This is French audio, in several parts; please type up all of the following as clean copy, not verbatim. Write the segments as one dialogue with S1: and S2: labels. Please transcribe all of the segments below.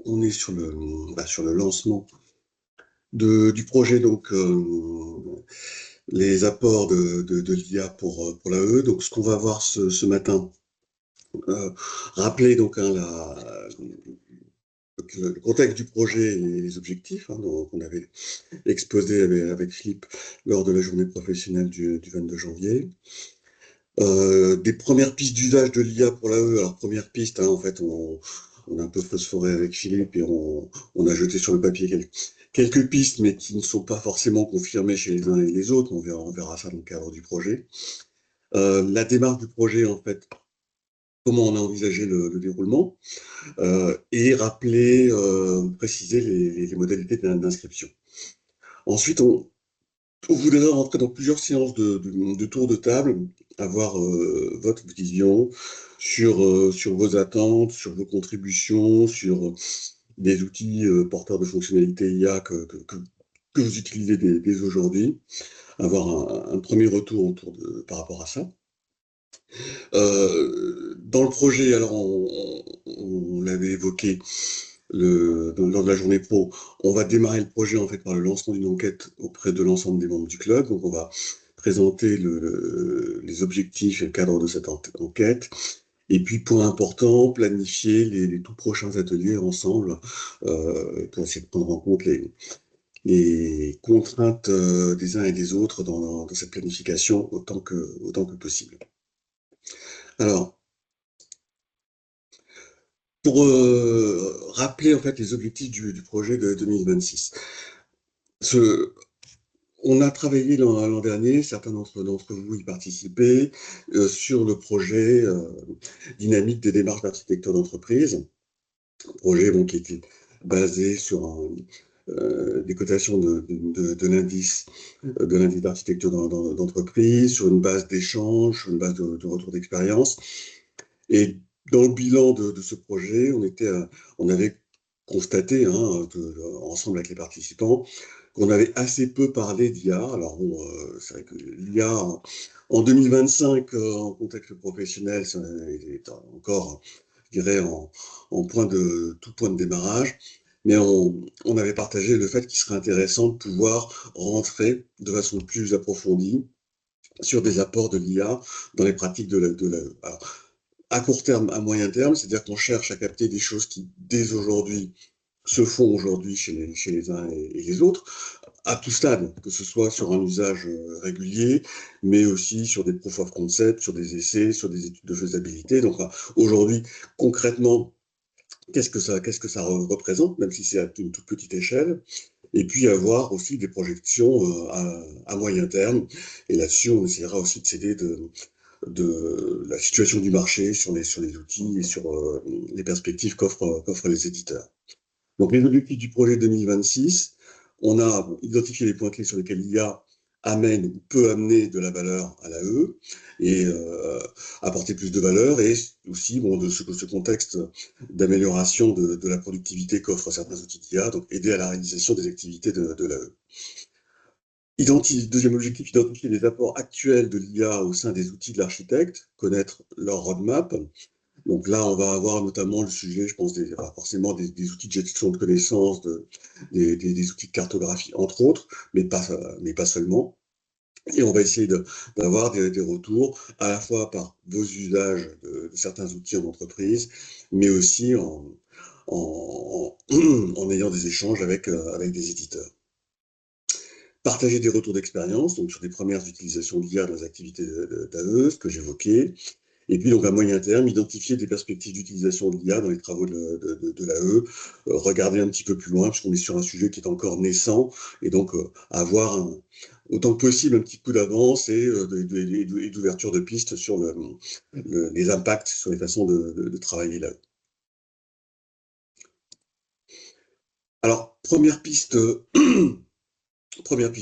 S1: On est sur le lancement du projet, donc les apports de l'IA pour l'AE. Donc ce qu'on va voir ce matin, euh, rappeler donc le contexte du projet et les objectifs qu'on avait exposé avec Philippe lors de la journée professionnelle du 22 janvier. Des premières pistes d'usage de l'IA pour l'AE. Alors première piste, en fait, on a un peu phosphoré avec Philippe et on a jeté sur le papier quelques pistes, mais qui ne sont pas forcément confirmées chez les uns et les autres. On verra ça dans le cadre du projet. La démarche du projet, en fait, comment on a envisagé le déroulement, et rappeler, préciser les modalités d'inscription. Ensuite, on voudrait rentrer dans plusieurs séances de tour de table, avoir votre vision sur vos attentes, sur vos contributions, sur des outils porteurs de fonctionnalités IA que vous utilisez dès aujourd'hui, avoir un premier retour par rapport à ça. Dans le projet, alors on l'avait évoqué lors de la journée pro, on va démarrer le projet en fait par le lancement d'une enquête auprès de l'ensemble des membres du club. Donc on va présenter les objectifs et le cadre de cette enquête. Et puis, point important, planifier les tout prochains ateliers ensemble pour essayer de prendre en compte les contraintes des uns et des autres dans cette planification autant que possible. Alors, pour rappeler en fait les objectifs du projet de 2026. On a travaillé l'an dernier, certains d'entre vous y participaient, sur le projet dynamique des démarches d'architecture d'entreprise, projet qui était basé sur des cotations de l'indice d'architecture d'entreprise, sur une base d'échange, sur une base de retour d'expérience. Et dans le bilan de ce projet, on avait constaté, ensemble avec les participants, qu'on avait assez peu parlé d'IA. Alors bon, c'est vrai que l'IA en 2025, en contexte professionnel, ça est encore, je dirais, en tout point de démarrage. Mais on avait partagé le fait qu'il serait intéressant de pouvoir rentrer de façon plus approfondie sur des apports de l'IA dans les pratiques alors, à court terme, à moyen terme, c'est-à-dire qu'on cherche à capter des choses qui, dès aujourd'hui, se font aujourd'hui chez les uns et les autres, à tout stade, que ce soit sur un usage régulier, mais aussi sur des proof of concept, sur des essais, sur des études de faisabilité. Donc aujourd'hui, concrètement, qu'est-ce que ça représente, même si c'est à une toute petite échelle, et puis avoir aussi des projections à moyen terme. Et là-dessus, on essaiera aussi de s'aider de la situation du marché sur les outils et sur les perspectives qu'offrent les éditeurs. Donc les objectifs du projet 2026, on a identifié les points clés sur lesquels l'IA amène ou peut amener de la valeur à l'AE et apporter plus de valeur, et aussi de ce contexte d'amélioration de la productivité qu'offrent certains outils d'IA, donc aider à la réalisation des activités de l'AE. Deuxième objectif, identifier les apports actuels de l'IA au sein des outils de l'architecte, connaître leur roadmap. Donc là, on va avoir notamment le sujet, je pense, forcément des outils de gestion de connaissances, des outils de cartographie, entre autres, mais pas seulement. Et on va essayer d'avoir des retours à la fois par vos usages de certains outils en entreprise, mais aussi en ayant des échanges avec des éditeurs. Partager des retours d'expérience, donc sur des premières utilisations d'IA dans les activités d'AE, ce que j'évoquais. Et puis, donc, à moyen terme, identifier des perspectives d'utilisation de l'IA dans les travaux de l'AE, regarder un petit peu plus loin, puisqu'on est sur un sujet qui est encore naissant, et donc avoir autant que possible un petit coup d'avance et d'ouverture de pistes sur les impacts sur les façons de travailler l'AE. Alors, première piste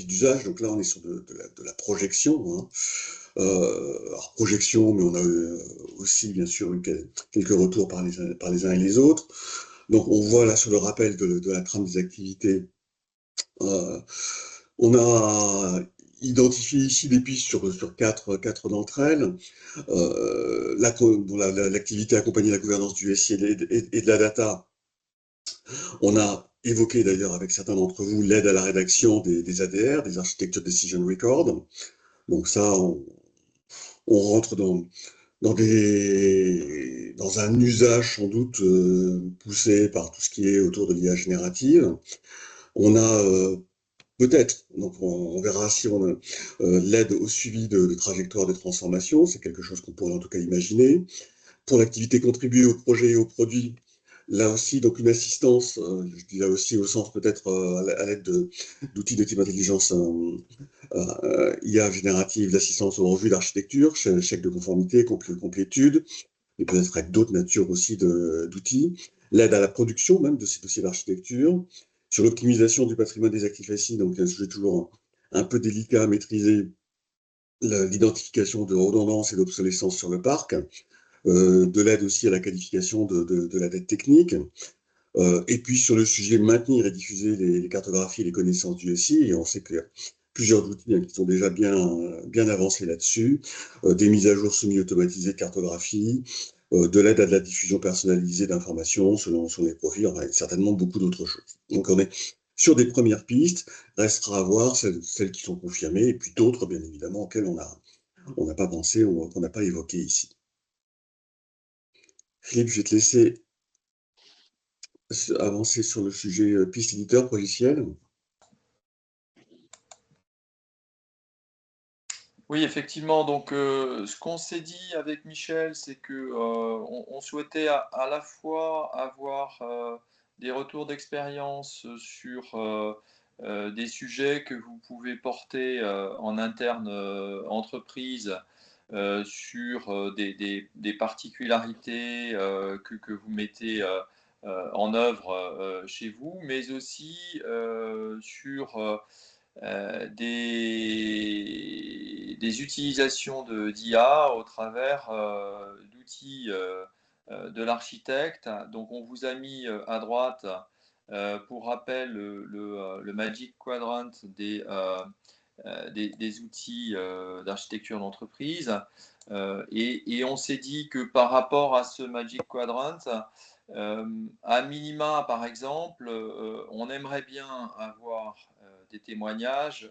S1: d'usage, donc là on est sur de la projection. Alors projection, mais on a aussi bien sûr eu quelques retours par les uns et les autres. Donc on voit là sur le rappel de la trame des activités, on a identifié ici des pistes sur quatre d'entre elles. L'activité accompagner la gouvernance du SI et de la data. On a évoqué d'ailleurs avec certains d'entre vous l'aide à la rédaction des ADR, des Architecture Decision Record. Donc ça, on rentre dans un usage sans doute poussé par tout ce qui est autour de l'IA générative. On a peut-être, donc on verra si on a l'aide au suivi de trajectoires de transformation, c'est quelque chose qu'on pourrait en tout cas imaginer. Pour l'activité contribuée au projet et au produit, là aussi, donc une assistance, je dis là aussi au sens peut-être à l'aide d'outils de type intelligence IA générative, d'assistance aux revues d'architecture, chèque de conformité, complétude, et peut-être avec d'autres natures aussi d'outils. L'aide à la production même de ces dossiers d'architecture, sur l'optimisation du patrimoine des actifs assis, donc un sujet toujours un peu délicat à maîtriser, l'identification de redondance et d'obsolescence sur le parc, de l'aide aussi à la qualification de la dette technique, et puis sur le sujet maintenir et diffuser les cartographies et les connaissances du SI, et on sait qu'il y a plusieurs outils qui sont déjà bien avancés là-dessus, des mises à jour semi-automatisées de cartographie, de l'aide à de la diffusion personnalisée d'informations selon les profils, enfin, certainement beaucoup d'autres choses. Donc on est sur des premières pistes, restera à voir celles qui sont confirmées, et puis d'autres, bien évidemment, auxquelles on n'a pas pensé ou qu'on n'a pas évoqué ici. Philippe, je vais te laisser avancer sur le sujet piste éditeur logiciel.
S2: Oui, effectivement. Donc, ce qu'on s'est dit avec Michel, c'est que on souhaitait à la fois avoir des retours d'expérience sur des sujets que vous pouvez porter en interne entreprise, sur des particularités que vous mettez en œuvre chez vous, mais aussi sur des utilisations d'IA au travers d'outils de l'architecte. Donc, on vous a mis à droite, pour rappel, le Magic Quadrant des outils d'architecture d'entreprise. Et on s'est dit que par rapport à ce Magic Quadrant, à minima, par exemple, on aimerait bien avoir des témoignages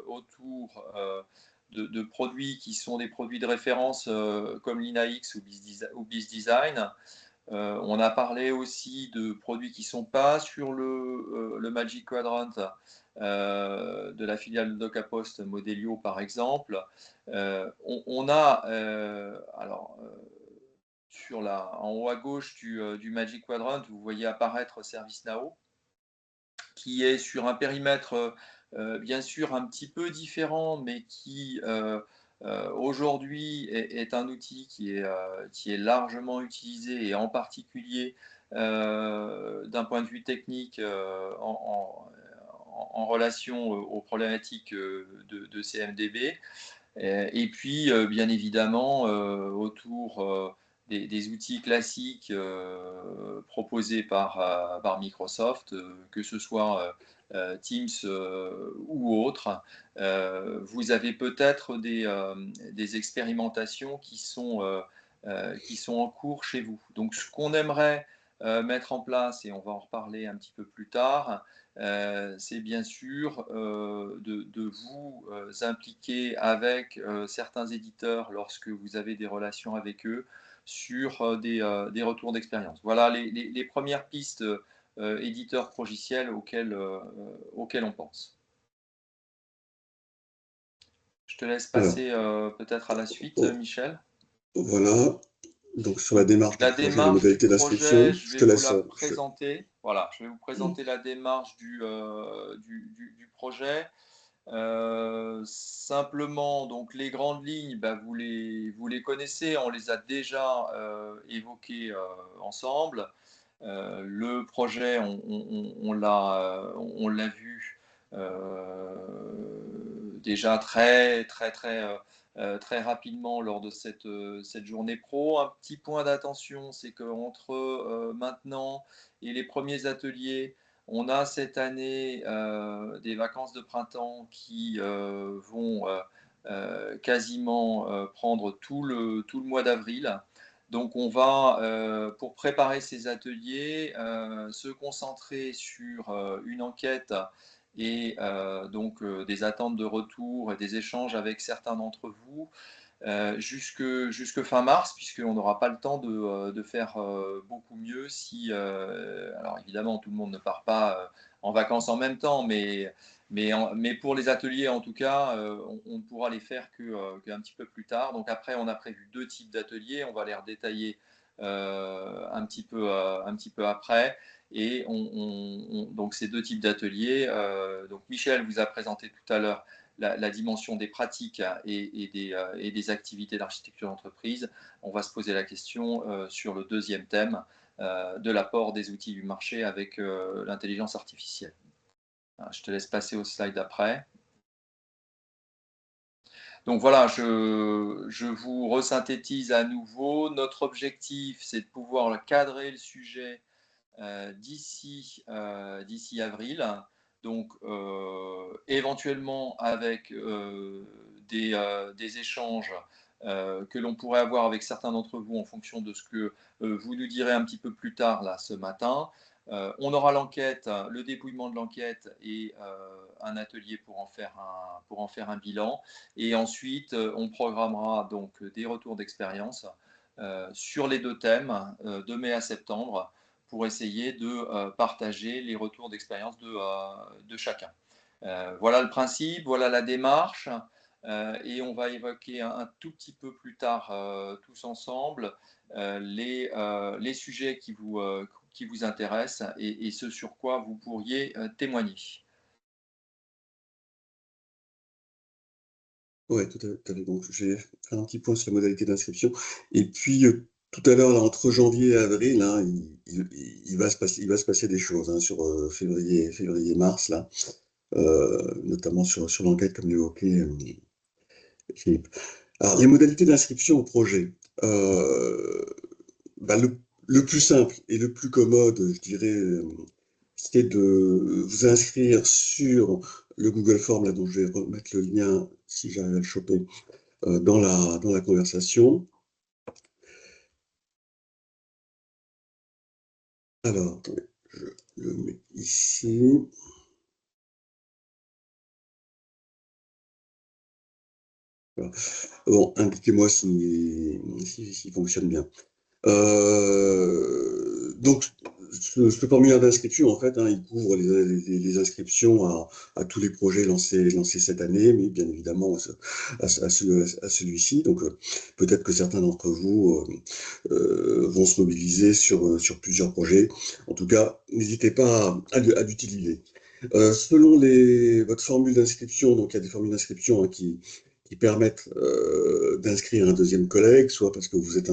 S2: autour de produits qui sont des produits de référence comme l'INAX ou BizDesign. On a parlé aussi de produits qui ne sont pas sur le Magic Quadrant de la filiale de DocaPost Modelio, par exemple. On a, en haut à gauche du Magic Quadrant, vous voyez apparaître ServiceNow, qui est sur un périmètre bien sûr un petit peu différent, mais qui aujourd'hui est un outil qui est largement utilisé, et en particulier d'un point de vue technique en relation aux problématiques de CMDB. Et puis, bien évidemment, autour des outils classiques proposés par Microsoft, que ce soit Teams ou autres, vous avez peut-être des expérimentations qui sont en cours chez vous. Donc, ce qu'on aimerait mettre en place, et on va en reparler un petit peu plus tard, c'est bien sûr de vous impliquer avec certains éditeurs lorsque vous avez des relations avec eux sur des retours d'expérience. Voilà les premières pistes éditeurs progiciels auxquelles on pense. Je te laisse
S1: Alors,
S2: passer peut-être à la suite,
S1: oh,
S2: Michel.
S1: voilà, donc sur la
S2: Donc,
S1: démarche du
S2: la
S1: projet, les
S2: démarche du
S1: modalités
S2: projet,
S1: d'inscription,
S2: je
S1: je
S2: vais
S1: te
S2: vous
S1: laisse.
S2: la présenter. Voilà, je vais vous présenter la démarche du projet. Simplement, donc les grandes lignes, bah, vous les connaissez, on les a déjà évoquées ensemble. Le projet, on l'a vu déjà très rapidement lors de cette journée pro. Un petit point d'attention, c'est qu'entre maintenant et les premiers ateliers, on a cette année des vacances de printemps qui vont quasiment prendre tout le mois d'avril. Donc on va, pour préparer ces ateliers, se concentrer sur une enquête et des attentes de retour et des échanges avec certains d'entre vous jusque fin mars, puisqu'on n'aura pas le temps de faire beaucoup mieux si, alors évidemment, tout le monde ne part pas en vacances en même temps, mais pour les ateliers, en tout cas, on ne pourra les faire qu'un petit peu plus tard. Donc après, on a prévu 2 types d'ateliers, on va les redétailler un petit peu après. Et donc ces 2 types d'ateliers, donc Michel vous a présenté tout à l'heure la dimension des pratiques et des activités d'architecture d'entreprise. On va se poser la question sur le deuxième thème de l'apport des outils du marché avec l'intelligence artificielle. Je te laisse passer au slide après. Donc voilà, je vous resynthétise à nouveau. Notre objectif, c'est de pouvoir cadrer le sujet d'ici avril. Donc, éventuellement avec des échanges que l'on pourrait avoir avec certains d'entre vous en fonction de ce que vous nous direz un petit peu plus tard là ce matin. On aura l'enquête, le dépouillement de l'enquête et un atelier pour en faire un bilan. Et ensuite, on programmera donc des retours d'expérience sur les 2 thèmes de mai à septembre pour essayer de partager les retours d'expérience de chacun. Voilà le principe, voilà la démarche, et on va évoquer un tout petit peu plus tard tous ensemble les sujets qui vous intéressent et ce sur quoi vous pourriez témoigner.
S1: Ouais, tout à fait. Donc, je vais faire un petit point sur la modalité d'inscription. Et puis, tout à l'heure, là, entre janvier et avril, hein, il va se passer des choses hein, sur février-mars, là, notamment sur l'enquête, comme l'évoquait Philippe. Alors, les modalités d'inscription au projet. Bah, le plus simple et le plus commode, je dirais, c'est de vous inscrire sur le Google Form, là, dont je vais remettre le lien, si j'arrive à le choper, dans la conversation. Alors, attendez, je le mets ici. Voilà. Bon, indiquez-moi s'il fonctionne bien. Donc, ce formulaire d'inscription, en fait, hein, il couvre les inscriptions à tous les projets lancés cette année, mais bien évidemment à celui-ci. Donc, peut-être que certains d'entre vous vont se mobiliser sur plusieurs projets. En tout cas, n'hésitez pas à l'utiliser. Selon votre formule d'inscription, donc il y a des formules d'inscription hein, qui permettent d'inscrire un deuxième collègue, soit parce que vous êtes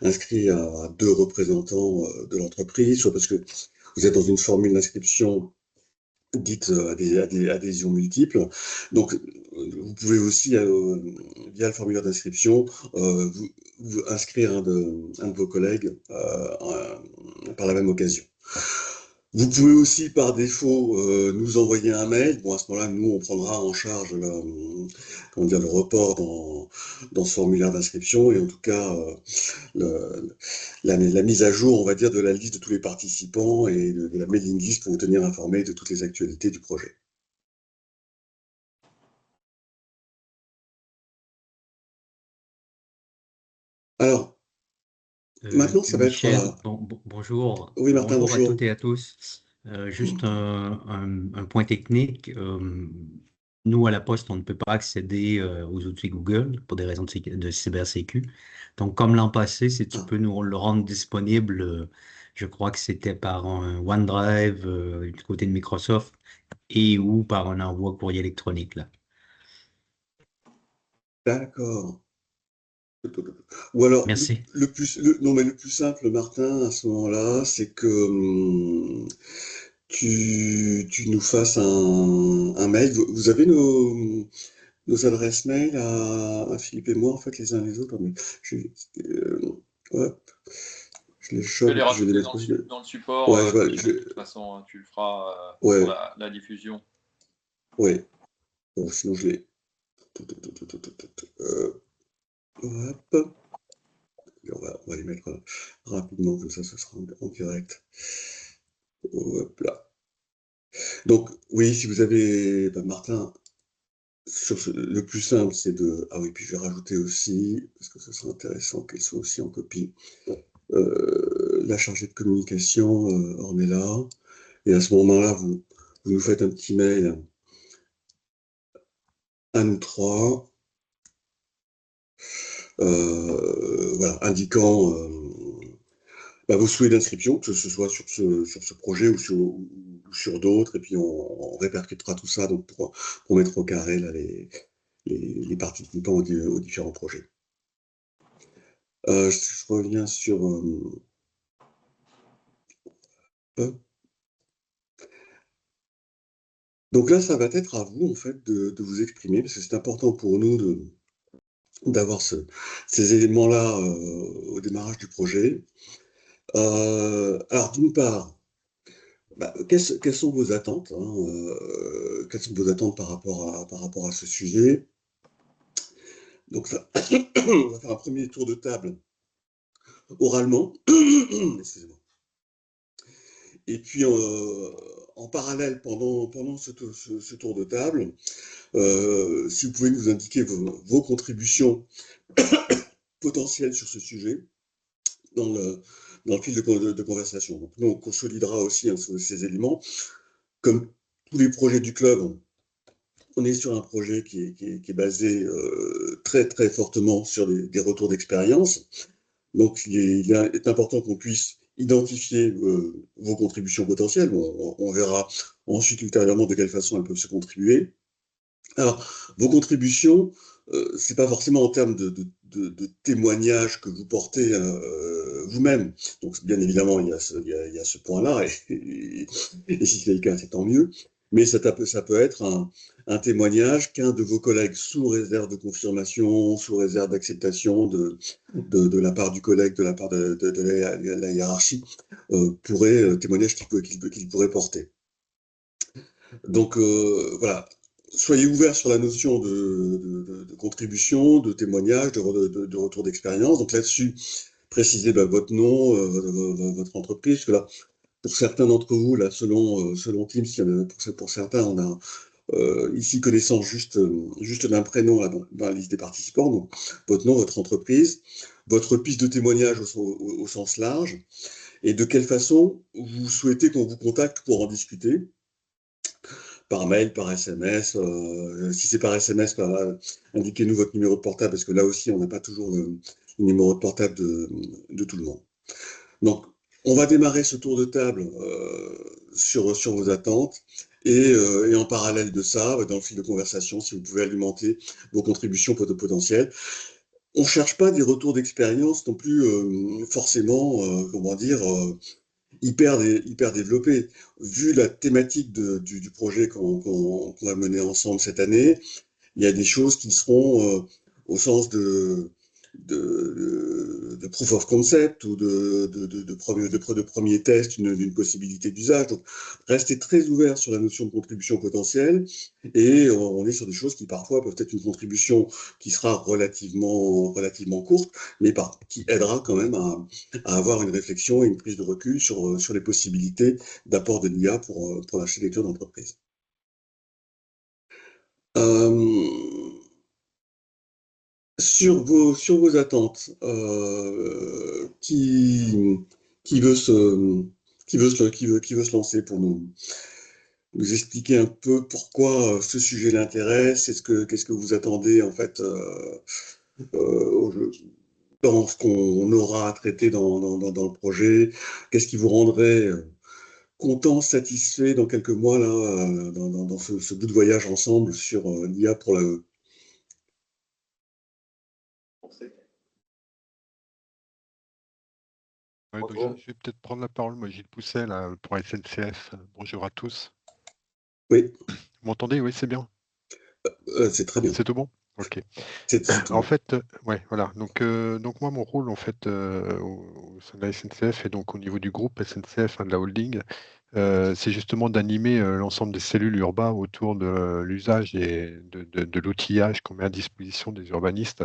S1: inscrit à 2 représentants de l'entreprise, soit parce que vous êtes dans une formule d'inscription dite adhésion multiple. Donc, vous pouvez aussi, via le formulaire d'inscription, vous inscrire un de vos collègues par la même occasion. Vous pouvez aussi, par défaut, nous envoyer un mail. Bon, à ce moment-là, nous, on prendra en charge le report dans ce formulaire d'inscription et en tout cas, la mise à jour, on va dire, de la liste de tous les participants et de la mailing list pour vous tenir informé de toutes les actualités du projet. Alors, maintenant, ça va être...
S3: Michel, bonjour.
S1: Oui, Martin,
S3: Bonjour à
S1: bonjour.
S3: toutes et à tous. Juste un point technique. Nous, à la Poste, on ne peut pas accéder aux outils Google pour des raisons de cybersécu. Donc, comme l'an passé, si tu
S1: Ah,
S3: peux nous le rendre disponible, je crois que c'était par un OneDrive du côté de Microsoft et ou par un envoi courrier électronique, là.
S1: d'accord. Ou alors,
S3: Merci.
S1: non, mais le plus simple, Martin, à ce moment-là, c'est que tu nous fasses un mail. Vous avez nos adresses mail à Philippe et moi, en fait, les uns les autres. Mais euh, ouais, je les
S2: Je vais
S1: chope et
S2: les
S1: puis je vais les
S2: rajouter
S1: mettre aussi.
S2: dans le support,
S1: Ouais,
S2: Michel, de toute façon, hein, tu le feras pour
S1: ouais,
S2: la diffusion.
S1: ouais. Bon, sinon, je les. Hop. Et on va les mettre rapidement, comme ça, ce sera en direct. Hop là. Donc, oui, si vous avez, Martin, le plus simple, c'est de... Ah oui, puis je vais rajouter aussi, parce que ce sera intéressant qu'elle soit aussi en copie, la chargée de communication, Ornella. Et à ce moment-là, vous nous faites un petit mail à nous trois, voilà, indiquant vos souhaits d'inscription, que ce soit sur ce projet ou sur d'autres, et puis on répercutera tout ça donc pour mettre au carré là, les participants aux différents projets. Je reviens sur... Donc là, ça va être à vous, en fait, de vous exprimer, parce que c'est important pour nous d'avoir ces éléments-là au démarrage du projet. Alors, d'une part, quelles sont vos attentes, hein, quelles sont vos attentes par rapport à ce sujet? Donc, ça, on va faire un premier tour de table oralement. Excusez-moi. Et puis, en parallèle, pendant ce tour de table, si vous pouvez nous indiquer vos contributions potentielles sur ce sujet dans le fil de conversation. Donc, nous, on consolidera aussi ces éléments. Comme tous les projets du club, on est sur un projet qui est basé très, très fortement sur des retours d'expérience. Donc, il est important qu'on puisse identifier vos contributions potentielles. On verra ensuite ultérieurement de quelle façon elles peuvent se contribuer. Alors, vos contributions, c'est pas forcément en termes de témoignages que vous portez vous-même. Donc, bien évidemment, il y a ce point-là, et si c'est le cas, c'est tant mieux. Mais ça peut être un témoignage qu'un de vos collègues, sous réserve de confirmation, sous réserve d'acceptation de la part du collègue, de la part de la hiérarchie, témoignage qu'il pourrait porter. Donc voilà, soyez ouverts sur la notion de contribution, de témoignage, de retour d'expérience. Donc là-dessus, précisez votre nom, votre entreprise. Parce que là, pour certains d'entre vous, là, selon Teams, pour certains, on a ici connaissance juste d'un prénom là, dans la liste des participants. Donc votre nom, votre entreprise, votre piste de témoignage au sens large, et de quelle façon vous souhaitez qu'on vous contacte pour en discuter. Par mail, par SMS. Si c'est par SMS, indiquez-nous votre numéro de portable, parce que là aussi, on n'a pas toujours le numéro de portable de tout le monde. Donc, on va démarrer ce tour de table sur vos attentes. Et en parallèle de ça, dans le fil de conversation, si vous pouvez alimenter vos contributions potentielles. On ne cherche pas des retours d'expérience non plus forcément, comment dire, hyper développé. Vu la thématique du projet qu'on va mener ensemble cette année, il y a des choses qui seront au sens de proof of concept ou de premier test d'une possibilité d'usage. Donc, restez très ouvert sur la notion de contribution potentielle, et on est sur des choses qui parfois peuvent être une contribution qui sera relativement courte, mais qui aidera quand même à avoir une réflexion et une prise de recul sur les possibilités d'apport de l'IA pour l'architecture d'entreprise. Sur vos attentes, qui veut se lancer pour nous expliquer un peu pourquoi ce sujet l'intéresse, qu'est-ce que vous attendez en fait dans ce qu'on aura à traiter dans le projet, qu'est-ce qui vous rendrait content, satisfait dans quelques mois là, dans ce bout de voyage ensemble sur l'IA pour la...
S4: Ouais, donc je vais peut-être prendre la parole. Moi, Gilles Pousset, là, pour SNCF. Bonjour à tous.
S1: Oui.
S4: Vous m'entendez? Oui, c'est bien.
S1: C'est très bien.
S4: C'est tout bon? Ok.
S1: C'est
S4: En fait, ouais, voilà. Donc moi, mon rôle, en fait, au sein de la SNCF et donc au niveau du groupe SNCF, hein, de la holding, c'est justement d'animer l'ensemble des cellules urbaines autour de l'usage et de l'outillage qu'on met à disposition des urbanistes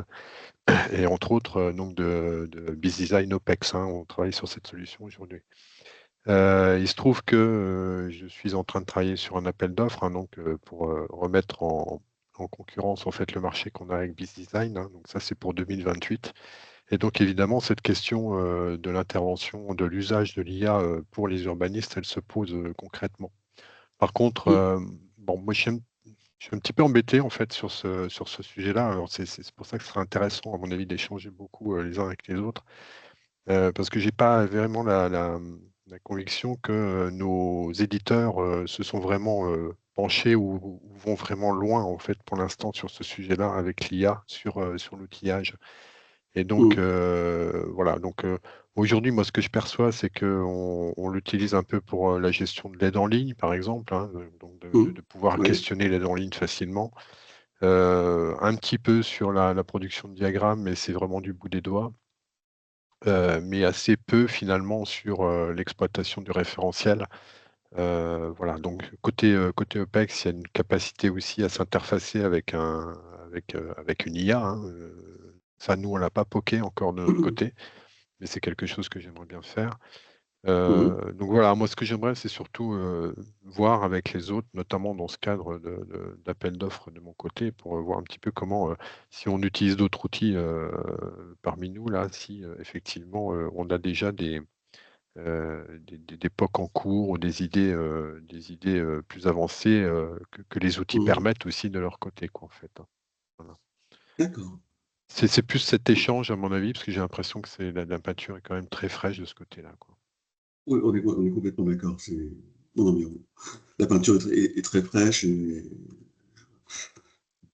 S4: et entre autres donc de BizDesign OPEX. Hein, on travaille sur cette solution aujourd'hui. Il se trouve que je suis en train de travailler sur un appel d'offres, hein, donc pour remettre en concurrence en fait le marché qu'on a avec BizDesign. Hein, donc ça c'est pour 2028. Et donc évidemment cette question de l'intervention, de l'usage de l'IA pour les urbanistes, elle se pose concrètement. Par contre, bon, moi je suis un petit peu embêté en fait sur ce sujet-là. Alors c'est pour ça que ce serait intéressant à mon avis d'échanger beaucoup les uns avec les autres. Parce que j'ai pas vraiment la conviction que nos éditeurs se sont vraiment penchés ou vont vraiment loin en fait pour l'instant sur ce sujet-là avec l'IA sur l'outillage. Et donc voilà. Donc aujourd'hui, moi, ce que je perçois, c'est qu'on l'utilise un peu pour la gestion de l'aide en ligne, par exemple, hein, donc de pouvoir
S1: ouais.
S4: questionner l'aide en ligne facilement. Un petit peu sur la production de diagrammes, mais c'est vraiment du bout des doigts. Mais assez peu finalement sur l'exploitation du référentiel. Voilà, donc côté OPEX, il y a une capacité aussi à s'interfacer avec une IA. Hein, ça, nous, on l'a pas poké encore de notre côté, mais c'est quelque chose que j'aimerais bien faire. Donc voilà, moi, ce que j'aimerais, c'est surtout voir avec les autres, notamment dans ce cadre d'appel d'offres de mon côté, pour voir un petit peu comment, si on utilise d'autres outils parmi nous, là, si effectivement on a déjà des POC en cours ou des idées plus avancées que les outils permettent aussi de leur côté, quoi, en fait. Hein. Voilà.
S1: D'accord.
S4: C'est plus cet échange, à mon avis, parce que j'ai l'impression que la peinture est quand même très fraîche de ce côté-là, quoi.
S1: Oui, on est complètement d'accord. Non, non, mais la peinture est très fraîche et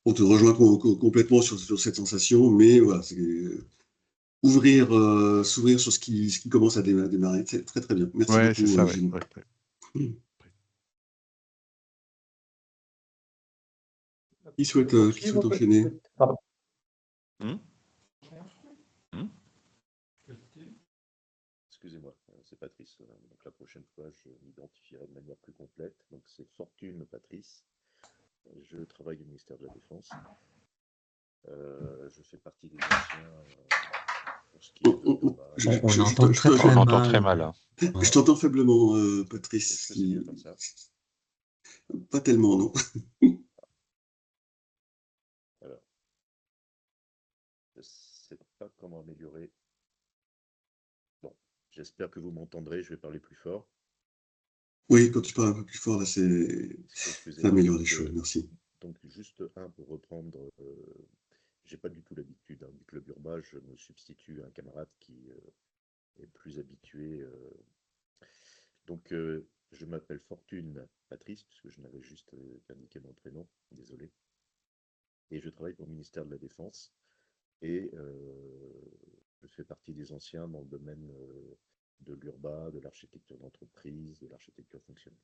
S1: on te rejoint complètement sur cette sensation, mais voilà, c'est s'ouvrir sur ce qui commence à démarrer. C'est très très bien. Merci
S4: Ouais, c'est
S1: beaucoup,
S4: ça, ouais.
S1: Gilles.
S4: Ouais.
S1: Qui souhaite enchaîner?
S5: Pardon.
S6: Excusez-moi, c'est Patrice. Donc la prochaine fois, je m'identifierai de manière plus complète. Donc c'est Fortune Patrice. Je travaille au ministère de la Défense. Je fais partie des anciens pour ce qui est de
S3: On entend très très
S4: On entend
S3: mal.
S4: très mal. Hein.
S1: Je t'entends faiblement, Patrice.
S6: Est-ce que c'est mieux comme ça?
S1: Pas tellement, non.
S6: Alors, je ne sais pas comment améliorer. Bon, j'espère que vous m'entendrez. Je vais parler plus fort.
S1: Oui, quand tu parles un peu plus fort, là, ça
S6: Excusez-moi.
S1: améliore les choses. Merci.
S6: Donc juste pour reprendre, j'ai pas du tout l'habitude du club urbain. Je me substitue à un camarade qui est plus habitué. Donc je m'appelle Fortune Patrice, puisque je n'avais juste qu'indiqué mon prénom, désolé. Et je travaille pour le ministère de la Défense. Et je fais partie des anciens dans le domaine de l'urbain, de l'architecture d'entreprise, de l'architecture fonctionnelle.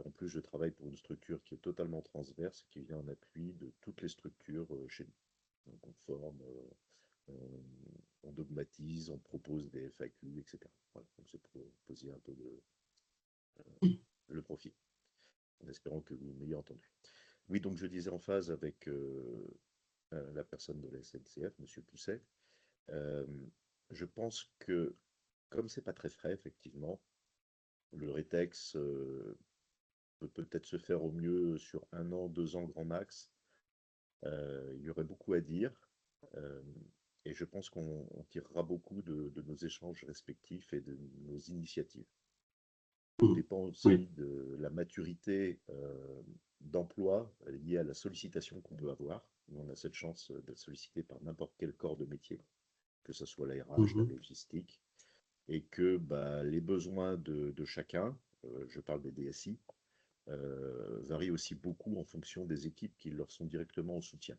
S6: En plus, je travaille pour une structure qui est totalement transverse, qui vient en appui de toutes les structures chez nous. Donc on forme, on dogmatise, on propose des FAQ, etc. Voilà, donc c'est pour poser un peu le profil, en espérant que vous m'ayez entendu. Oui, donc je disais en phase avec la personne de la SNCF, M. Pousset. Je pense que, comme c'est pas très frais, effectivement, le rétex peut peut-être se faire au mieux sur 1 an, 2 ans grand max. Il y aurait beaucoup à dire. Et je pense qu'on tirera beaucoup de nos échanges respectifs et de nos initiatives. Tout dépend aussi de la maturité d'emploi liée à la sollicitation qu'on peut avoir. Nous, on a cette chance d'être sollicité par n'importe quel corps de métier, que ce soit la RH, la logistique, et que les besoins de chacun, je parle des DSI, varient aussi beaucoup en fonction des équipes qui leur sont directement en soutien.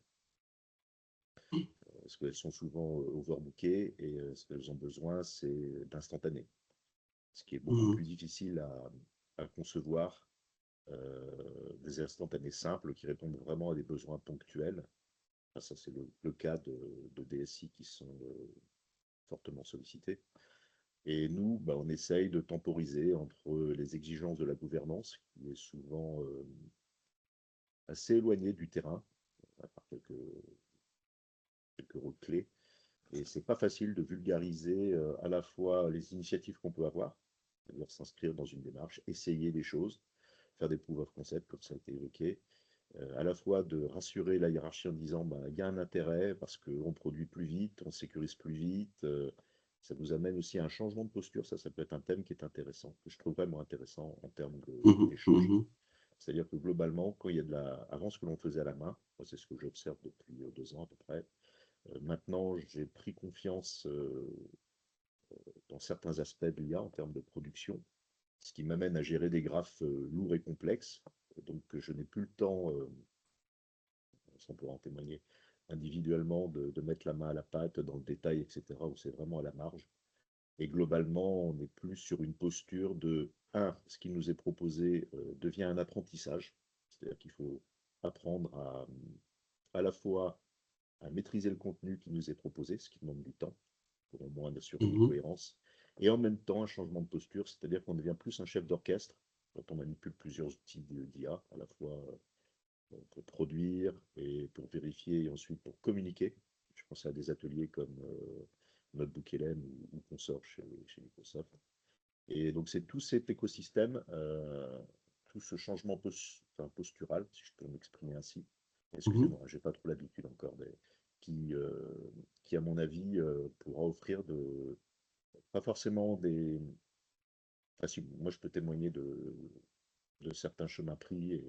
S6: Parce qu'elles sont souvent overbookées et ce qu'elles ont besoin, c'est d'instantané. Ce qui est beaucoup plus difficile à concevoir des instantanés simples qui répondent vraiment à des besoins ponctuels Enfin, ça, c'est le cas de DSI qui sont fortement sollicités. Et nous, bah, on essaye de temporiser entre les exigences de la gouvernance, qui est souvent assez éloignée du terrain, à part quelques rôles clés. Et c'est pas facile de vulgariser à la fois les initiatives qu'on peut avoir, c'est-à-dire s'inscrire dans une démarche, essayer des choses, faire des proof of concept, comme ça a été évoqué, à la fois de rassurer la hiérarchie en disant bah, il y a un intérêt parce qu'on produit plus vite, on sécurise plus vite. Ça nous amène aussi à un changement de posture. Ça peut être un thème qui est intéressant, que je trouve vraiment intéressant en termes d'échange. C'est-à-dire que globalement, quand il y a avant ce que l'on faisait à la main, c'est ce que j'observe depuis 2 ans à peu près, maintenant j'ai pris confiance dans certains aspects de l'IA en termes de production, ce qui m'amène à gérer des graphes lourds et complexes. Donc je n'ai plus le temps, on pourra en témoigner, individuellement de mettre la main à la pâte dans le détail, etc., où c'est vraiment à la marge. Et globalement, on est plus sur une posture de, ce qui nous est proposé devient un apprentissage, c'est-à-dire qu'il faut apprendre à la fois à maîtriser le contenu qui nous est proposé, ce qui demande du temps, pour au moins assurer une cohérence, et en même temps un changement de posture, c'est-à-dire qu'on devient plus un chef d'orchestre quand on manipule plusieurs outils d'IA, à la fois pour produire et pour vérifier et ensuite pour communiquer. Je pense à des ateliers comme NotebookLM ou Consort chez Microsoft. Et donc c'est tout cet écosystème, tout ce changement postural, si je peux m'exprimer ainsi. Excusez-moi, j'ai pas trop l'habitude encore, mais qui à mon avis pourra offrir pas forcément des. Enfin, si, moi je peux témoigner de certains chemins pris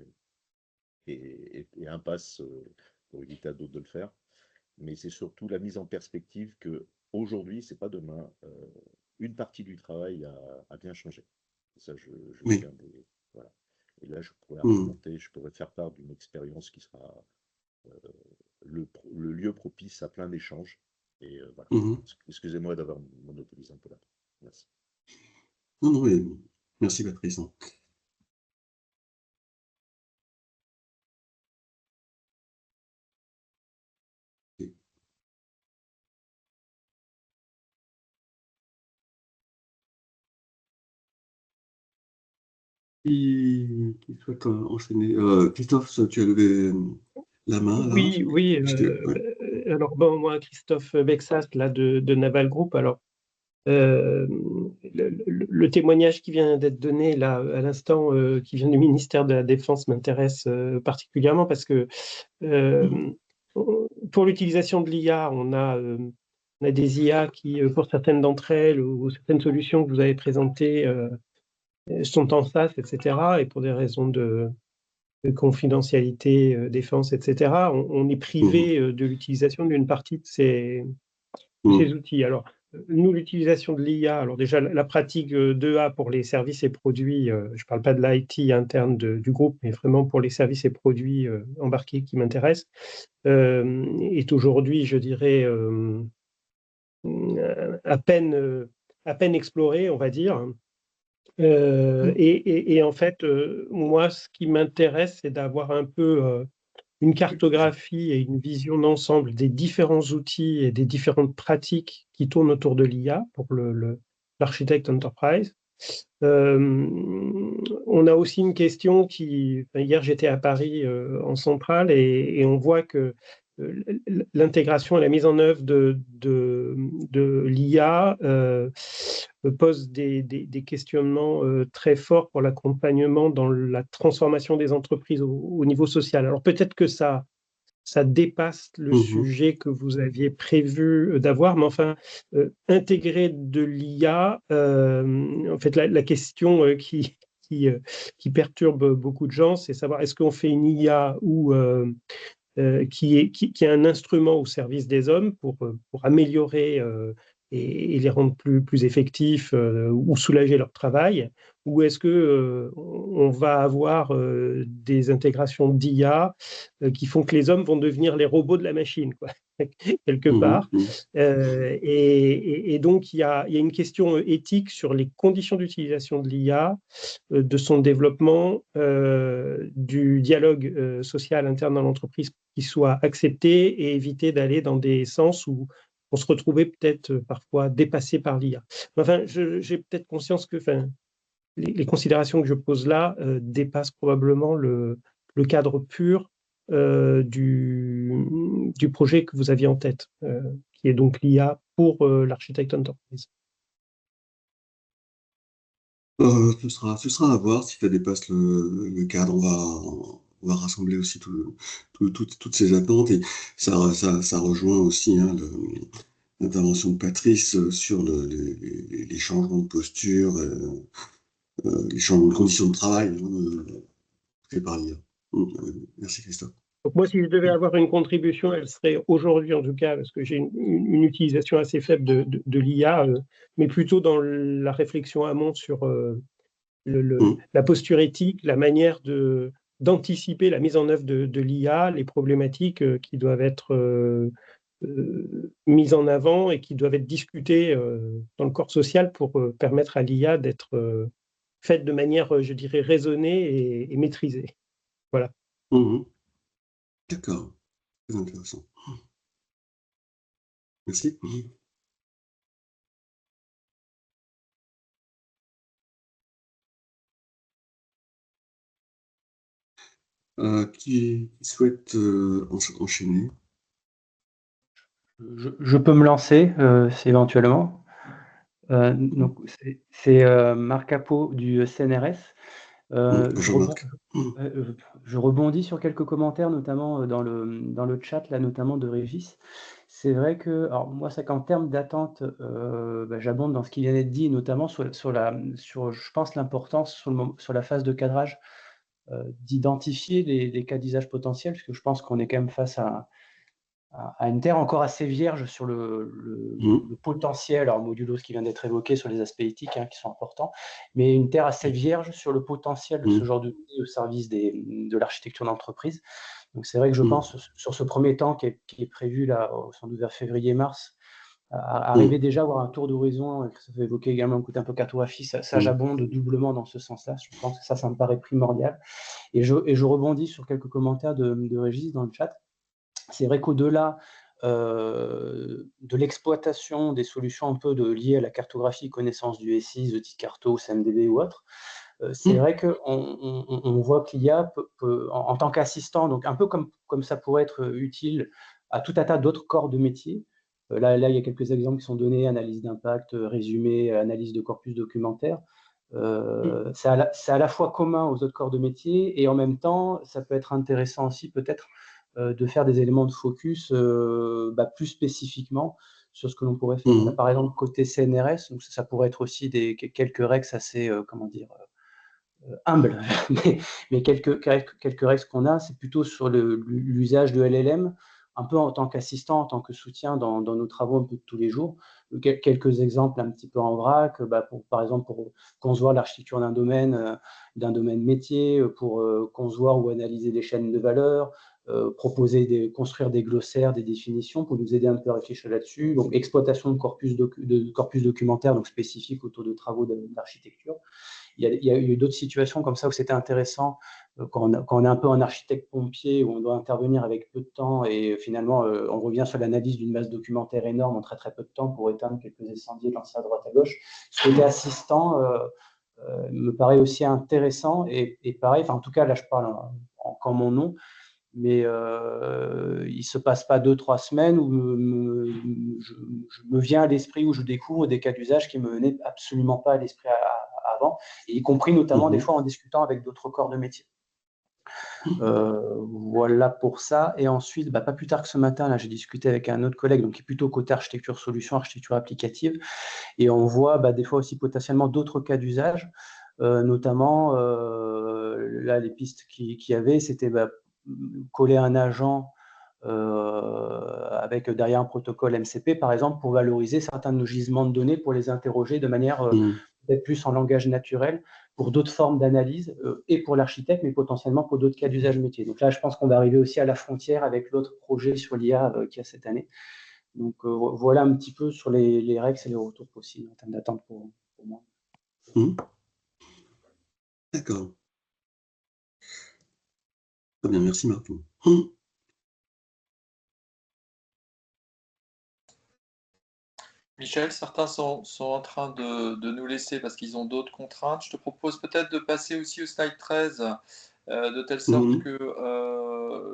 S6: et impasses pour éviter à d'autres de le faire. Mais c'est surtout la mise en perspective que aujourd'hui, c'est pas demain. Une partie du travail a bien changé. Et ça, je tiens des. Voilà. Et là, je pourrais argumenter, je pourrais faire part d'une expérience qui sera le lieu propice à plein d'échanges. Et voilà. Excusez-moi d'avoir monopolisé un peu là. Merci.
S1: Non, non, oui. Merci Patrice. Qui souhaite enchaîner. Christophe, tu as levé la main là.
S5: Oui. Alors bon, moi, Christophe Bexas là de Naval Group. Alors le témoignage qui vient d'être donné là à l'instant, qui vient du ministère de la Défense, m'intéresse particulièrement parce que pour l'utilisation de l'IA, on a des IA qui, pour certaines d'entre elles ou certaines solutions que vous avez présentées, sont en SaaS, etc. Et pour des raisons de confidentialité, défense, etc., on est privé de l'utilisation d'une partie de ces outils. Alors, nous, l'utilisation de l'IA, alors déjà, la pratique 2A pour les services et produits, je ne parle pas de l'IT interne du groupe, mais vraiment pour les services et produits embarqués qui m'intéressent, est aujourd'hui, je dirais, à peine explorée, on va dire. Et en fait, moi, ce qui m'intéresse, c'est d'avoir un peu une cartographie et une vision d'ensemble des différents outils et des différentes pratiques qui tournent autour de l'IA pour l'architecte enterprise. On a aussi une question hier j'étais à Paris en centrale et on voit que l'intégration et la mise en œuvre de l'IA pose des questionnements très forts pour l'accompagnement dans la transformation des entreprises au niveau social. Alors peut-être que ça dépasse le sujet que vous aviez prévu d'avoir, mais enfin, intégrer de l'IA, en fait, la question qui perturbe beaucoup de gens, c'est savoir est-ce qu'on fait une IA qui est un instrument au service des hommes pour améliorer et les rendre plus effectifs ou soulager leur travail, ou est-ce que on va avoir des intégrations d'IA qui font que les hommes vont devenir les robots de la machine, quoi. quelque part. Et donc, il y a une question éthique sur les conditions d'utilisation de l'IA, de son développement, du dialogue social interne dans l'entreprise qui soit accepté et éviter d'aller dans des sens où on se retrouvait peut-être parfois dépassé par l'IA. Enfin, j'ai peut-être conscience que les considérations que je pose là dépassent probablement le cadre pur du projet que vous aviez en tête, qui est donc l'IA pour l'architecte entreprise.
S1: Ce sera à voir si ça dépasse le cadre. On va rassembler aussi toutes ces attentes et ça rejoint aussi l'intervention de Patrice sur les changements de posture, les changements de conditions de travail faits par l'IA. Merci Christophe.
S5: Donc moi, si je devais avoir une contribution, elle serait aujourd'hui en tout cas, parce que j'ai une utilisation assez faible de l'IA, mais plutôt dans la réflexion amont sur la posture éthique, la manière d'anticiper la mise en œuvre de l'IA, les problématiques qui doivent être mises en avant et qui doivent être discutées dans le corps social pour permettre à l'IA d'être faite de manière, je dirais, raisonnée et maîtrisée. Voilà.
S1: D'accord, très intéressant. Merci. Qui souhaite enchaîner?
S7: Je peux me lancer, éventuellement. Donc c'est Marc Capot du CNRS.
S1: Bonjour Marc.
S7: Je rebondis sur quelques commentaires, notamment dans le chat, là, notamment de Régis. C'est vrai que, alors moi, c'est qu'en termes d'attente, j'abonde dans ce qui vient d'être dit, notamment sur je pense, l'importance sur la phase de cadrage, d'identifier les cas d'usage potentiels, parce que je pense qu'on est quand même face à une terre encore assez vierge sur le potentiel, alors modulo ce qui vient d'être évoqué sur les aspects éthiques qui sont importants, mais une terre assez vierge sur le potentiel de ce genre d'outils au service de l'architecture d'entreprise. Donc c'est vrai que je pense sur ce premier temps qui est prévu là, sans doute vers février-mars, arriver déjà à avoir un tour d'horizon, ça fait évoquer également un côté un peu cartographie, ça j'abonde doublement dans ce sens-là, je pense que ça me paraît primordial. Et je rebondis sur quelques commentaires de Régis dans le chat. C'est vrai qu'au-delà de l'exploitation des solutions un peu liées à la cartographie, connaissance du SI, The Carto, CMDB ou autre, c'est vrai qu'on voit que l'IA peut, en tant qu'assistant, donc un peu comme ça pourrait être utile à tout un tas d'autres corps de métier. Là, il y a quelques exemples qui sont donnés, analyse d'impact, résumé, analyse de corpus documentaire. C'est à la fois commun aux autres corps de métier et en même temps, ça peut être intéressant aussi peut-être de faire des éléments de focus plus spécifiquement sur ce que l'on pourrait faire. Là, par exemple, côté CNRS, donc ça pourrait être aussi quelques règles assez, humbles, mais quelques règles qu'on a, c'est plutôt sur l'usage de LLM, un peu en tant qu'assistant, en tant que soutien dans nos travaux un peu de tous les jours. Quelques exemples un petit peu en vrac, par exemple pour concevoir l'architecture d'un domaine métier, pour concevoir ou analyser des chaînes de valeur, construire des glossaires, des définitions pour nous aider un peu à réfléchir là-dessus. Donc, exploitation de corpus documentaire donc spécifiques autour de travaux d'architecture. Il y a eu d'autres situations comme ça où c'était intéressant quand on est un peu un architecte pompier, où on doit intervenir avec peu de temps et finalement on revient sur l'analyse d'une masse documentaire énorme en très très peu de temps pour éteindre quelques incendies lancés à droite à gauche. Ce côté assistant me paraît aussi intéressant et pareil, en tout cas là je parle en mon nom, mais il ne se passe pas 2-3 semaines où je me viens à l'esprit, où je découvre des cas d'usage qui ne me venaient absolument pas à l'esprit avant, et y compris notamment des fois en discutant avec d'autres corps de métier. Voilà pour ça. Et ensuite, pas plus tard que ce matin, là, j'ai discuté avec un autre collègue, donc qui est plutôt côté architecture solution, architecture applicative, et on voit des fois aussi potentiellement d'autres cas d'usage, notamment là les pistes qu'il y avait, c'était coller un agent avec derrière un protocole MCP, par exemple, pour valoriser certains de nos gisements de données, pour les interroger de manière peut-être plus en langage naturel, pour d'autres formes d'analyse et pour l'architecte, mais potentiellement pour d'autres cas d'usage métier. Donc là, je pense qu'on va arriver aussi à la frontière avec l'autre projet sur l'IA qu'il y a cette année. Donc voilà un petit peu sur les règles et les retours possibles en termes d'attente pour moi.
S1: D'accord. Très bien, merci Martin.
S2: Michel, certains sont en train de nous laisser parce qu'ils ont d'autres contraintes. Je te propose peut-être de passer aussi au slide 13, de telle sorte que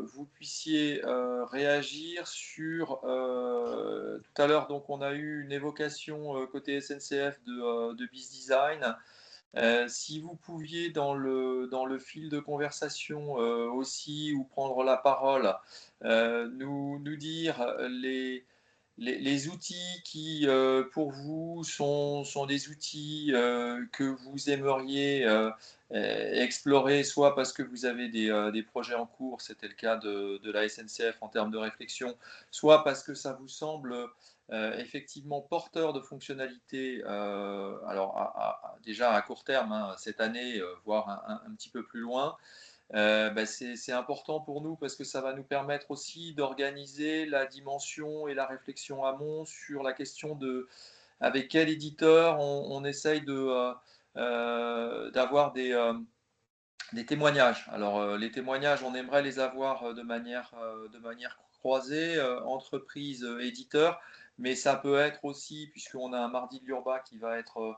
S2: vous puissiez réagir sur... tout à l'heure, donc, on a eu une évocation côté SNCF de BizDesign. Si vous pouviez dans le fil de conversation aussi, ou prendre la parole, nous dire les outils qui, pour vous, sont des outils que vous aimeriez explorer, soit parce que vous avez des projets en cours, c'était le cas de la SNCF en termes de réflexion, soit parce que ça vous semble effectivement porteur de fonctionnalités, alors déjà à court terme, hein, cette année, voire un petit peu plus loin. C'est important pour nous parce que ça va nous permettre aussi d'organiser la dimension et la réflexion amont sur la question de avec quel éditeur on essaye d'avoir des témoignages. Alors les témoignages, on aimerait les avoir de manière croisée, entreprise, éditeur, mais ça peut être aussi, puisqu'on a un mardi de l'Urba qui va être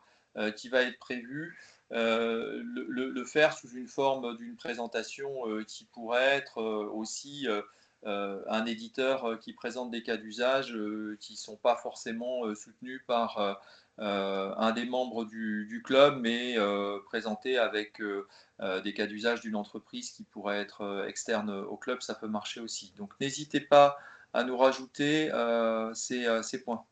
S2: prévu, le faire sous une forme d'une présentation qui pourrait être aussi un éditeur qui présente des cas d'usage qui ne sont pas forcément soutenus par un des membres du club, mais présentés avec des cas d'usage d'une entreprise qui pourrait être externe au club. Ça peut marcher aussi. Donc n'hésitez pas à nous rajouter ces points.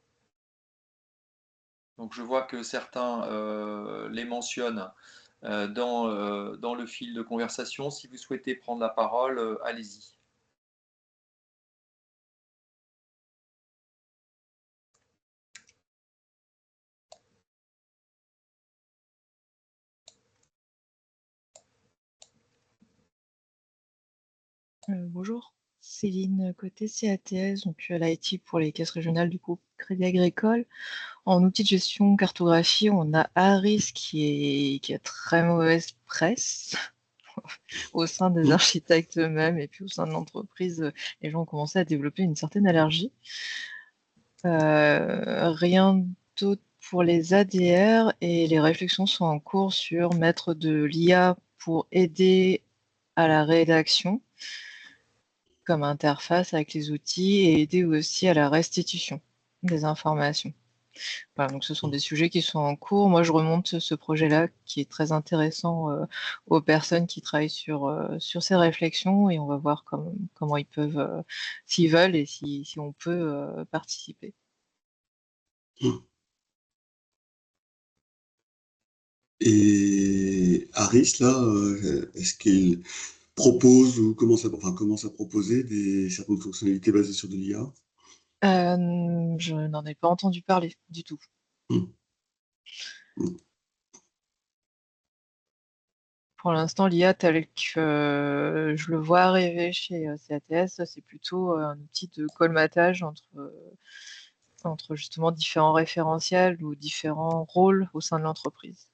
S2: Donc je vois que certains les mentionnent dans le fil de conversation. Si vous souhaitez prendre la parole, allez-y.
S8: Bonjour, Céline côté CATS, donc l'IT pour les caisses régionales du groupe Crédit Agricole. En outil de gestion cartographie, on a Harris qui a très mauvaise presse au sein des architectes eux-mêmes et puis au sein de l'entreprise, les gens ont commencé à développer une certaine allergie. Rien d'autre pour les ADR et les réflexions sont en cours sur mettre de l'IA pour aider à la rédaction comme interface avec les outils et aider aussi à la restitution des informations. Voilà, donc ce sont des sujets qui sont en cours. Moi, je remonte ce projet-là qui est très intéressant aux personnes qui travaillent sur ces réflexions et on va voir comment ils peuvent, s'ils veulent et si on peut participer.
S1: Et Harris, là, est-ce qu'il propose ou commence à proposer certaines fonctionnalités basées sur de l'IA?
S8: Je n'en ai pas entendu parler du tout. Pour l'instant, l'IA tel que je le vois arriver chez CATS, c'est plutôt un outil de colmatage entre justement différents référentiels ou différents rôles au sein de l'entreprise.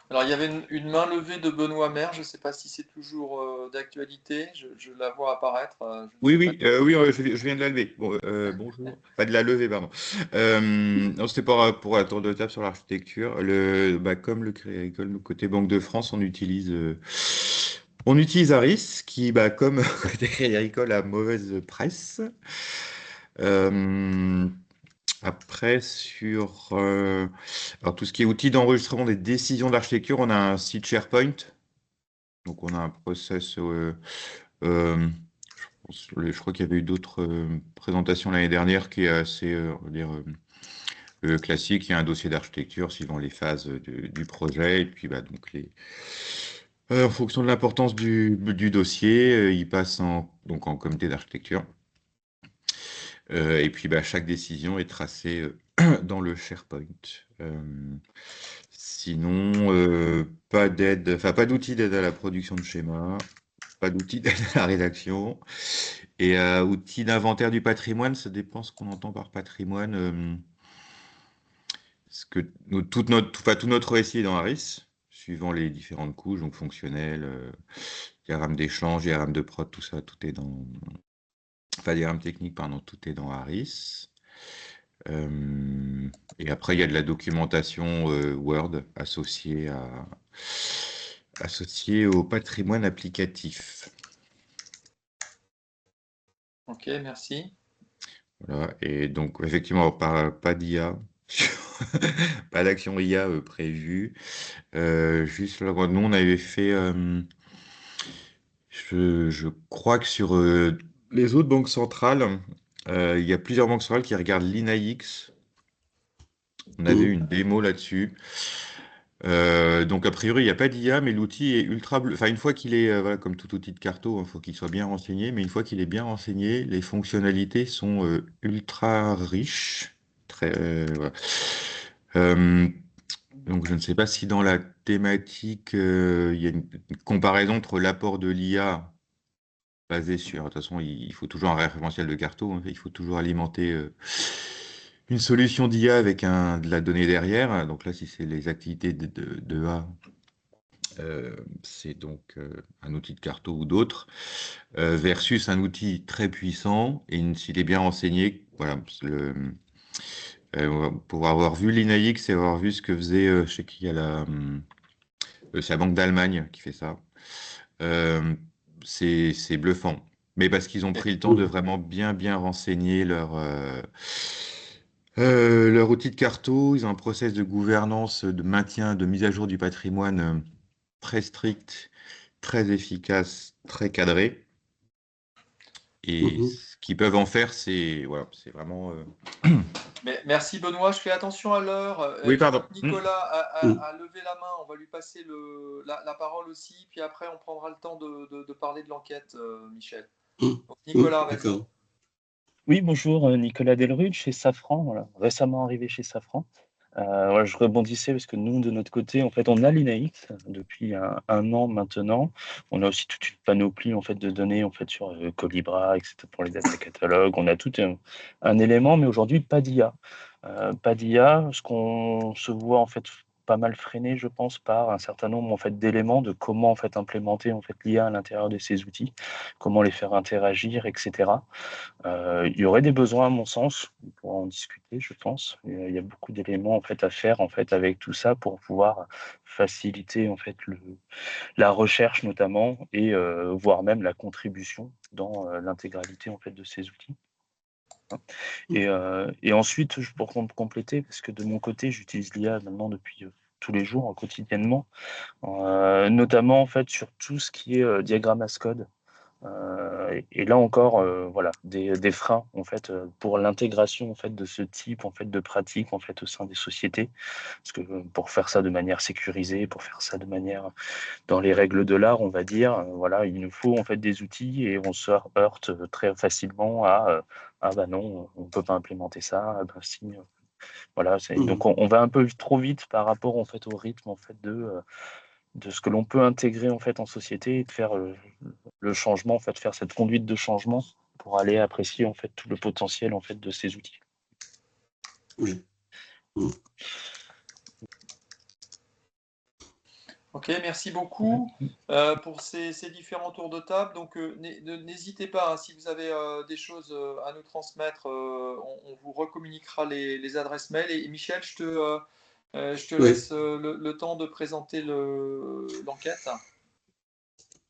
S2: Alors, il y avait une main levée de Benoît Maire. Je ne sais pas si c'est toujours d'actualité. Je la vois apparaître.
S9: Oui, je viens de la lever. Bon, bonjour. Pas de la lever, pardon. Non, c'était pour la tour de table sur l'architecture. Comme le Crédit Agricole, nous, côté Banque de France, on utilise Harris, qui, comme côté Crédit Agricole, a mauvaise presse. Après, sur alors, tout ce qui est outils d'enregistrement des décisions d'architecture, on a un site SharePoint. Donc, on a un process. Je crois qu'il y avait eu d'autres présentations l'année dernière qui est assez on va dire, classique. Il y a un dossier d'architecture suivant les phases du projet. Et puis, donc en fonction de l'importance du dossier, il passe en comité d'architecture. Et puis, chaque décision est tracée dans le SharePoint. Sinon, pas d'aide, enfin pas d'outils d'aide à la production de schémas, pas d'outils d'aide à la rédaction. Et outils d'inventaire du patrimoine, ça dépend ce qu'on entend par patrimoine. Tout notre récit est dans ARIS, suivant les différentes couches, donc fonctionnelles, diagramme d'échange, diagramme de prod, tout ça, tout est dans. Enfin, diagramme technique, pardon, tout est dans ARIS. Et après, il y a de la documentation Word associée au patrimoine applicatif.
S2: Ok, merci.
S9: Voilà. Et donc, effectivement, pas d'IA, pas d'action IA prévue. Juste là, nous, on avait fait, je crois que sur les autres banques centrales, il y a plusieurs banques centrales qui regardent l'INAX. On avait eu une démo là-dessus. Donc, a priori, il n'y a pas d'IA, mais l'outil est ultra bleu. Enfin, une fois qu'il est, voilà, comme tout outil de carto, il faut qu'il soit bien renseigné. Mais une fois qu'il est bien renseigné, les fonctionnalités sont ultra riches. Voilà. Donc, je ne sais pas si dans la thématique, il y a une comparaison entre l'apport de l'IA basé sur. De toute façon, il faut toujours un référentiel de carto, hein, il faut toujours alimenter une solution d'IA avec de la donnée derrière. Donc là, si c'est les activités de A, c'est donc un outil de carto ou d'autres, versus un outil très puissant, et s'il est bien renseigné, voilà, pour avoir vu l'INAX et avoir vu ce que faisait, je sais qu'il y a c'est la Banque d'Allemagne qui fait ça, c'est bluffant. Mais parce qu'ils ont pris le temps de vraiment bien renseigner leur outil de carto. Ils ont un process de gouvernance, de maintien, de mise à jour du patrimoine très strict, très efficace, très cadré. Et ce qu'ils peuvent en faire, c'est voilà, c'est vraiment.
S2: Merci Benoît, je fais attention à l'heure.
S9: Oui, pardon.
S2: Nicolas a levé la main, on va lui passer la parole aussi, puis après on prendra le temps de parler de l'enquête, Michel. Donc, Nicolas, vas-y.
S10: Oui, bonjour, Nicolas Delrude chez Safran, voilà, récemment arrivé chez Safran. Voilà, je rebondissais parce que nous, de notre côté, en fait, on a l'INAX depuis un an maintenant. On a aussi toute une panoplie en fait, de données en fait, sur Colibra, etc. pour les data catalogues. On a tout un élément, mais aujourd'hui, pas d'IA. Pas d'IA, ce qu'on se voit en fait pas mal freiné, je pense, par un certain nombre en fait, d'éléments de comment en fait, implémenter en fait, l'IA à l'intérieur de ces outils, comment les faire interagir, etc. Il y aurait des besoins, à mon sens, on pourra en discuter, je pense. Il y a beaucoup d'éléments en fait, à faire en fait, avec tout ça pour pouvoir faciliter en fait, la recherche notamment et voire même la contribution dans l'intégralité en fait, de ces outils. Et ensuite, pour compléter, parce que de mon côté, j'utilise l'IA maintenant depuis tous les jours, quotidiennement, notamment en fait, sur tout ce qui est diagramme ASCODE. Et là encore, voilà, des freins en fait pour l'intégration en fait de ce type en fait de pratique en fait au sein des sociétés, parce que pour faire ça de manière sécurisée, pour faire ça de manière dans les règles de l'art, on va dire, voilà, il nous faut en fait des outils et on se heurte très facilement à ah bah non, on peut pas implémenter ça, ah bah si, voilà, donc on va un peu trop vite par rapport en fait au rythme en fait de ce que l'on peut intégrer en fait en société et de faire le changement, en fait, faire cette conduite de changement pour aller apprécier en fait tout le potentiel en fait de ces outils.
S1: Oui.
S2: Ok, merci beaucoup pour ces différents tours de table. Donc, n'hésitez pas, hein, si vous avez des choses à nous transmettre, on vous recommuniquera les adresses mail. Et Michel, je te laisse le temps de présenter l'enquête.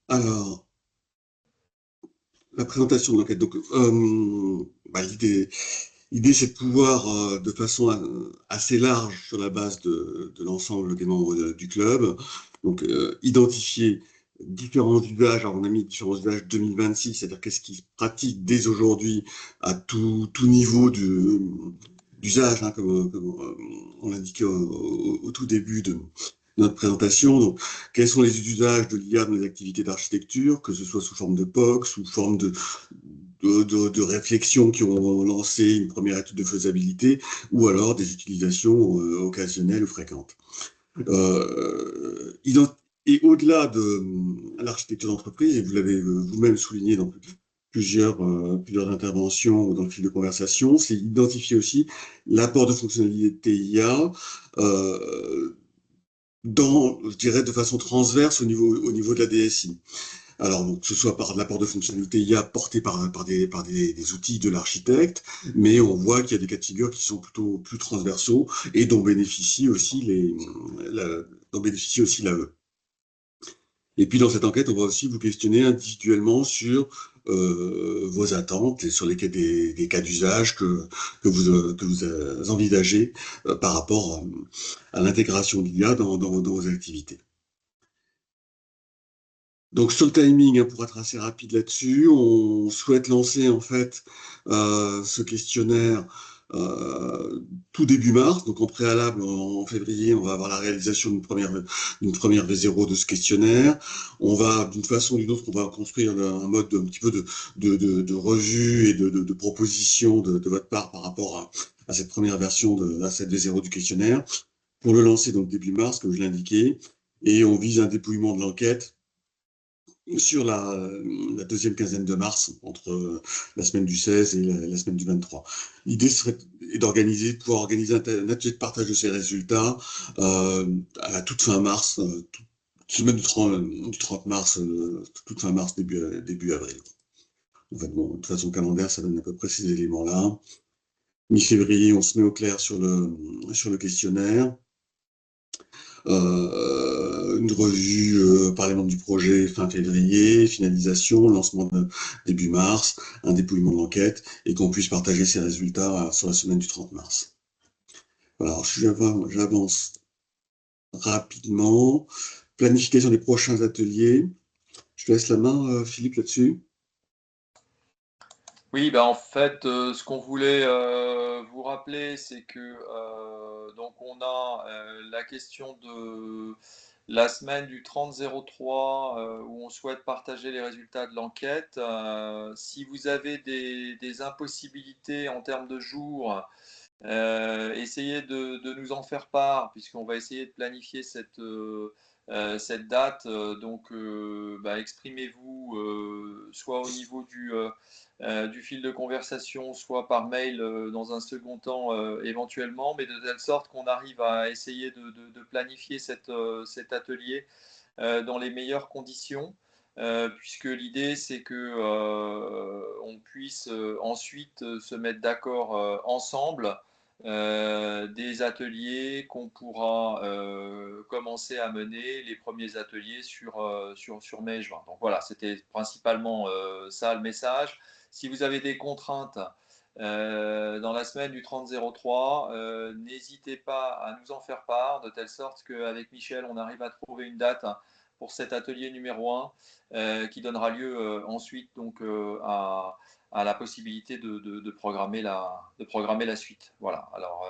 S1: Alors, la présentation de l'enquête. Donc, l'idée, c'est de pouvoir, de façon assez large, sur la base de l'ensemble des membres du club, donc identifier différents usages. Alors, on a mis différents usages 2026, c'est-à-dire qu'est-ce qui se pratique dès aujourd'hui à tout niveau d'usage, hein, comme on l'indiquait au tout début de notre présentation. Donc, quels sont les usages de l'IA dans les activités d'architecture, que ce soit sous forme de POC, sous forme de réflexions qui ont lancé une première étude de faisabilité, ou alors des utilisations occasionnelles ou fréquentes. Et au-delà de l'architecture d'entreprise, et vous l'avez vous-même souligné dans plusieurs interventions dans le fil de conversation, c'est identifier aussi l'apport de fonctionnalités IA je dirais, de façon transverse au niveau de la DSI. Alors, donc, que ce soit par l'apport de fonctionnalités IA porté par des outils de l'architecte, mais on voit qu'il y a des cas de figure qui sont plutôt plus transversaux et dont bénéficie aussi l'AE. Et puis, dans cette enquête, on va aussi vous questionner individuellement sur vos attentes et sur des cas d'usage que vous envisagez par rapport à l'intégration de l'IA dans vos activités. Donc sur le timing, pour être assez rapide là-dessus, on souhaite lancer en fait ce questionnaire tout début mars. Donc en préalable, en février, on va avoir la réalisation d'une première V0 de ce questionnaire. On va, d'une façon ou d'une autre, on va construire un mode un petit peu de revue et de proposition de votre part par rapport à cette première version à cette V0 du questionnaire, pour le lancer donc début mars, comme je l'indiquais, et on vise un dépouillement de l'enquête sur la deuxième quinzaine de mars, entre la semaine du 16 et la semaine du 23. L'idée serait de pouvoir organiser un atelier de partage de ces résultats à la toute fin mars, semaine du 30 mars, toute fin mars, début avril. En fait, bon, de toute façon, calendaire, ça donne à peu près ces éléments-là. Mi-février, on se met au clair sur le questionnaire. Une revue par les membres du projet fin février, finalisation, lancement début mars, un dépouillement de l'enquête, et qu'on puisse partager ces résultats sur la semaine du 30 mars. Voilà, alors j'avance rapidement. Planification des prochains ateliers. Je te laisse la main, Philippe, là-dessus.
S2: Oui, en fait, ce qu'on voulait vous rappeler, c'est que donc on a la question de la semaine du 30-03 où on souhaite partager les résultats de l'enquête. Si vous avez des impossibilités en termes de jours, essayez de nous en faire part, puisqu'on va essayer de planifier cette date. Donc, exprimez-vous soit au niveau du fil de conversation, soit par mail dans un second temps éventuellement, mais de telle sorte qu'on arrive à essayer de planifier cet atelier dans les meilleures conditions, puisque l'idée c'est que on puisse ensuite se mettre d'accord ensemble des ateliers qu'on pourra commencer à mener, les premiers ateliers sur mai et juin. Donc voilà, c'était principalement ça le message. Si vous avez des contraintes dans la semaine du 30-03, n'hésitez pas à nous en faire part, de telle sorte qu'avec Michel, on arrive à trouver une date pour cet atelier numéro 1 qui donnera lieu ensuite donc, à la possibilité de programmer la suite. Voilà. Alors,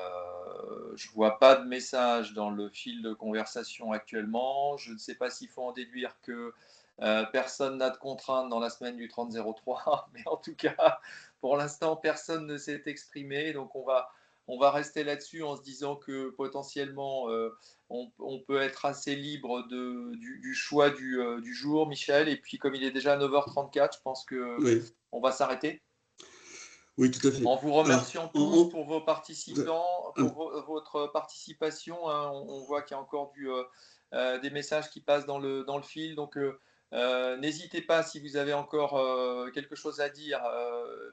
S2: je ne vois pas de message dans le fil de conversation actuellement. Je ne sais pas s'il faut en déduire que personne n'a de contraintes dans la semaine du 30-03, mais en tout cas, pour l'instant, personne ne s'est exprimé. Donc, on va rester là-dessus en se disant que potentiellement, on peut être assez libre du choix du jour, Michel. Et puis, comme il est déjà 9h34, je pense qu'on va s'arrêter.
S1: Oui, tout à fait.
S2: En vous remerciant tous pour vos participants, pour votre participation. Hein, on voit qu'il y a encore des messages qui passent dans le fil. Donc, n'hésitez pas, si vous avez encore quelque chose à dire,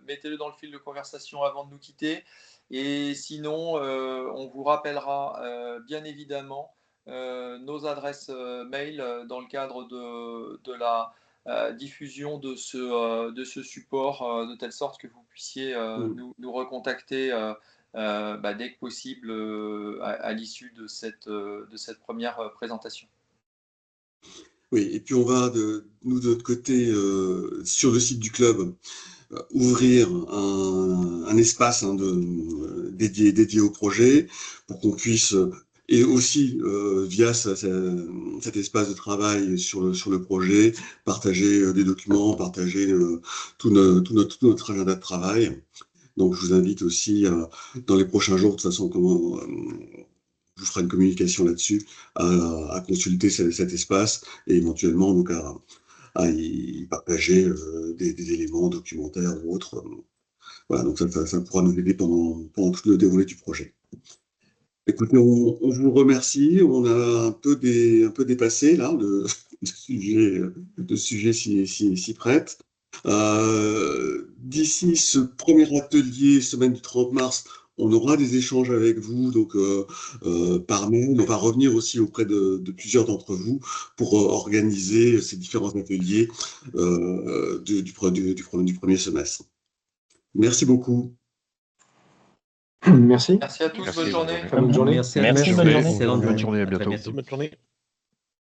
S2: mettez-le dans le fil de conversation avant de nous quitter. Et sinon, on vous rappellera bien évidemment nos adresses mail dans le cadre de la diffusion de ce support, de telle sorte que vous puissiez nous recontacter dès que possible à l'issue de cette première présentation.
S1: Oui, et puis on va, nous de notre côté, sur le site du club, ouvrir un espace dédié au projet pour qu'on puisse et aussi via cet espace de travail sur le projet, partager des documents, partager tout notre agenda de travail. Donc, je vous invite aussi, dans les prochains jours, de toute façon, je vous ferai une communication là-dessus, à consulter cet espace et éventuellement donc à y partager des éléments documentaires ou autres. Voilà, donc ça pourra nous aider pendant tout le déroulé du projet. Écoutez, on vous remercie. On a un peu dépassé là de sujets s'y prêtent. D'ici ce premier atelier, semaine du 30 mars, on aura des échanges avec vous, donc par mail. On va revenir aussi auprès de plusieurs d'entre vous pour organiser ces différents ateliers du premier semestre. Merci beaucoup.
S11: Merci.
S2: Merci à tous,
S6: Merci,
S2: bonne
S6: bonne
S2: journée.
S6: journée.
S11: Bonne journée.
S3: Merci à
S10: Merci,
S3: tous.
S10: bonne journée.
S3: Excellente
S4: Bonne journée, à bientôt.
S3: bientôt.
S11: Bonne journée.